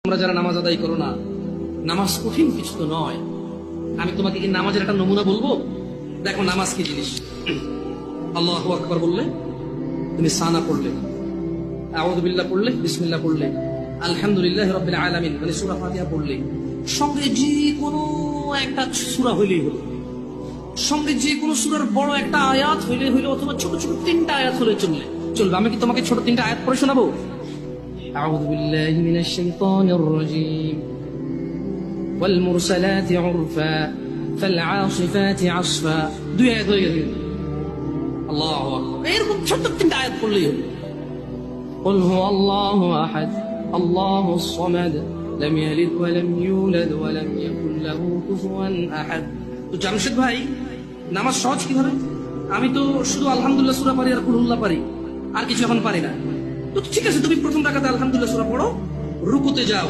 তোমরা যারা নামাজ আদায় করো না, নামাজ কঠিন কিছু তো নয়। আমি তোমাকে কি নামাজের একটা নমুনা বলবো? দেখো নামাজ কি জিনিস। আল্লাহু আকবার বললে তুমি সানা পড়লে, আউযু বিল্লাহ পড়লে, বিসমিল্লাহ পড়লে, আলহামদুলিল্লাহি রাব্বিল আলামিন মানে সূরা ফাতিহা পড়লে, সঙ্গে যে কোনো একটা সূরা হইলেই হলো, সঙ্গে যে কোনো সূরার বড় একটা আয়াত হইলে হইলো, অথবা ছোট ছোট তিনটা আয়াত হলে চলবে। আমি কি তোমাকে ছোট তিনটা আয়াত পড়ে শোনাবো? أعوذ بالله من الشيطان الرجيم والمرسلات عرفا فالعاصفات عصفا দুই আয়াত হয়ে গেল। আল্লাহু আকবার। এরকম ছোট তিনটা আয়াত পড়লেই হলো। قل هو الله أحد الله الصمد لم يلد ولم يولد ولم يكن له كفوا أحد। তো জামশেদ ভাই, নামাজ সহজ কিভাবে? আমি তো শুধু আলহামদুলিল্লাহ সূরা পারি আর কুল হুল্লাহ পারি, আর কিছু এখন পারি না। তো ঠিক আছে, তুমি প্রথম রাকাতে আলহামদুলিল্লাহ সূরা পড়ো, রুকুতে যাও,